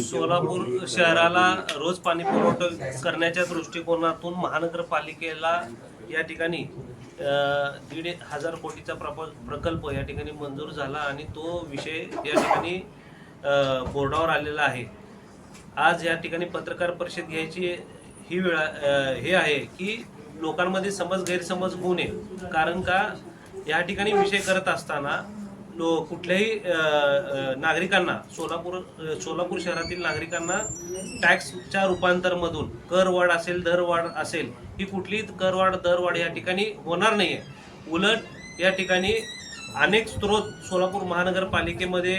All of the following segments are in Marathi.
सोलापूर शहराला रोज पाणी पुरवठा करण्याच्या दृष्टिकोनातून महानगरपालिकेला या ठिकाणी 1,500 कोटीचा प्रकल्प या ठिकाणी मंजूर झाला आणि तो विषय या ठिकाणी बोर्डावर आलेला आहे। आज या ठिकाणी पत्रकार परिषद घ्यायची ही वेळ हे आहे की लोकांमध्ये गैरसमज होऊ नये, कारण का या ठिकाणी विषय करत असताना कुठल्याही नागरिकांना सोलापूर शहरातील नागरिकांना टॅक्सच्या रूपांतरमधून करवाढ असेल दरवाढ असेल ही कुठलीही करवाढ दरवाढ या ठिकाणी होणार नाहीये। उलट या ठिकाणी अनेक स्रोत सोलापूर महानगरपालिकेमध्ये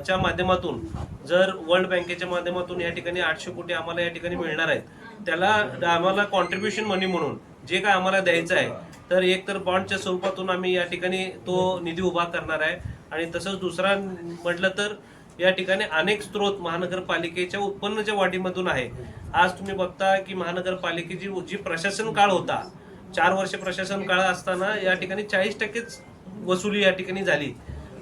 च्या माध्यमातून जर वर्ल्ड बँकेच्या माध्यमातून या ठिकाणी 800 कोटी आम्हाला या ठिकाणी मिळणार आहेत, त्याला आम्हाला कॉन्ट्रीब्युशन मनी म्हणून जे काय आम्हाला द्यायचं आहे तर एक तर बॉन्डच्या स्वरूपातून आम्ही या ठिकाणी तो निधी उभा करणार आहे। आणि तसंच दुसरा म्हटलं तर या ठिकाणी अनेक स्रोत महानगरपालिकेच्या उत्पन्नाच्या वाढीमधून आहे। आज तुम्ही बघता की महानगरपालिकेची जी प्रशासन काळ होता, 4 वर्ष प्रशासन काळ असताना या ठिकाणी 40% वसुली या ठिकाणी झाली।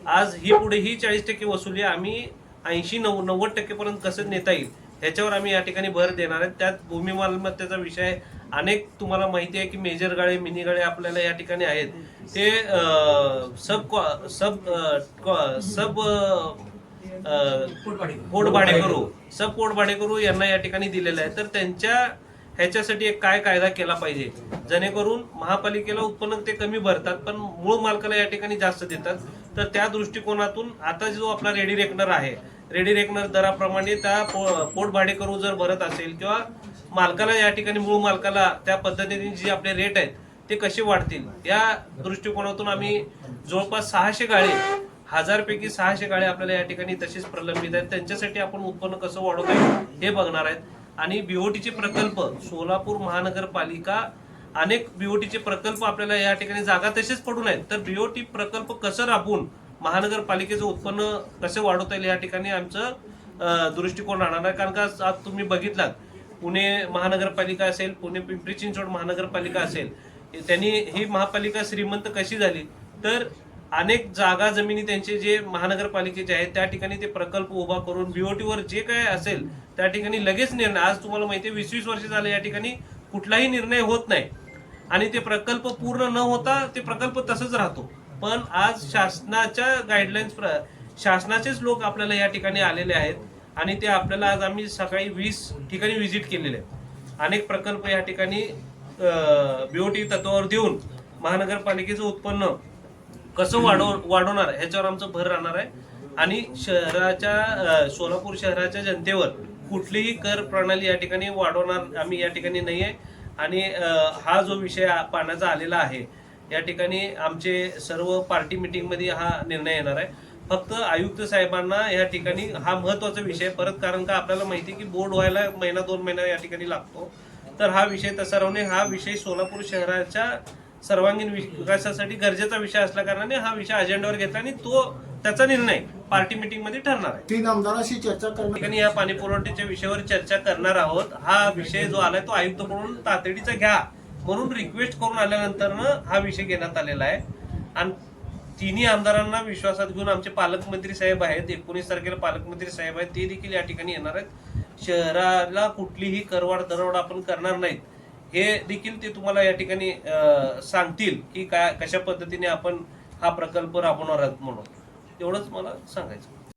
आज ही पुढे ही 40% वसुली आम्ही 80-90% पर्यंत कसं नेता येईल ह्याच्यावर आम्ही या ठिकाणी भर देणार आहे। त्यात भूमी मालमत्तेचा विषय अनेक तुम्हाला माहिती आहे की मेजर गाळे मिनी गाळे आपल्याला या ठिकाणी आहेत, ते पोटभाडेकरू यांना या ठिकाणी दिलेलं आहे। तर त्यांच्या ह्याच्यासाठी एक काय कायदा केला पाहिजे जेणेकरून महापालिकेला उत्पन्न ते कमी भरतात पण मूळ मालकाला या ठिकाणी जास्त देतात। तर त्या दृष्टिकोनातून आता जो आपला रेडी रेकनर आहे, रेडी रेकनर दराप्रमाणे त्या पोटभाडेकरू जर भरत असेल किंवा मालकाला या ठिकाणी मूळ मालकाला त्या पद्धतीने जे आपले रेट आहेत ते कसे वाढतील या दृष्टिकोनातून आम्ही जवळपास 600 गाळे 1000 पैकी 600 गाळे आपल्याला या ठिकाणी तसेच प्रलंबित आहेत, त्यांच्यासाठी आपण उत्पन्न कसं वाढवता येईल हे बघणार आहेत। आणि बीओटीचे प्रकल्प सोलापूर महानगरपालिका अनेक बीओटीचे प्रकल्प आपल्याला या ठिकाणी जागा तसेच पडून आहेत, तर बीओटी प्रकल्प कसं राबवून महानगरपालिकेचं उत्पन्न कसं वाढवता येईल या ठिकाणी आमचं दृष्टिकोन राहणार आहे। कारण का आज तुम्ही बघितलात पुणे महानगरपालिका असेल, पुणे पिंपरी चिंचवड महानगरपालिका असेल, त्यांनी ही महापालिका श्रीमंत कशी झाली तर अनेक जागा जमिनी त्यांचे जे महानगरपालिकेचे आहेत त्या ठिकाणी ते प्रकल्प उभा करून बीओटीवर जे काय असेल त्या ठिकाणी लगेच निर्णय, आज तुम्हाला माहिती आहे 20-20 वर्ष झाले या ठिकाणी कुठलाही निर्णय होत नाही आणि ते प्रकल्प पूर्ण न होता ते प्रकल्प तसंच राहतो। पण आज शासनाच्या गाईडलाईन्स शासनाचेच लोक आपल्याला या ठिकाणी आलेले आहेत आणि ते आपल्याला आज आम्ही सकाळी 20 ठिकाणी व्हिजिट केलेले आहेत। अनेक प्रकल्प या ठिकाणी बीओटी तत्वावर देऊन महानगरपालिकेचं उत्पन्न कसं वाढवणार ह्याच्यावर आमचं भर राहणार आहे। आणि सोलापूर शहराच्या जनतेवर कुठलीही कर प्रणाली या ठिकाणी वाढवणार आम्ही या ठिकाणी नाहीये। आणि हा जो विषय पाण्याचा आलेला आहे या ठिकाणी आमचे सर्व पार्टी मीटिंग मध्ये हा निर्णय येणार आहे। फक्त आयुक्त साहेबांना या ठिकाणी हा महत्वाचा विषय परत, कारण का आपल्याला माहिती आहे की बोर्ड व्हायला 1-2 महिना या ठिकाणी लागतो, तर हा विषय तसा राहणे हा विषय सोलापूर शहराच्या सर्वांगीण विकासासाठी गरजेचा विषय असल्या कारणाने हा विषय अजेंडावर घेतला आणि तो त्याचा निर्णय पार्टी मीटिंग मध्ये ठरणार आहे। 3 आमदारांशी चर्चा करण्यासाठी या पाणी पुरवठ्याच्या विषयावर चर्चा करणार आहोत। हा विषय जो आलाय तो आयुक्तकडून तातडीचा घ्या म्हणून रिक्वेस्ट करून आल्यानंतर हा विषय घेण्यात आलेला आहे। आणि तिन्ही आमदारांना विश्वासात घेऊन आमचे पालकमंत्री साहेब आहेत, 19 तारखेला पालकमंत्री साहेब आहेत, ते देखील या ठिकाणी येणार आहेत। शहराला कुठलीही करवाढ दरवाढ आपण करणार नाहीत हे देखील ते तुम्हाला या ठिकाणी सांगतील की कशा पद्धतीने आपण हा प्रकल्प राबवणार आहोत म्हणून, एवढंच मला सांगायचं।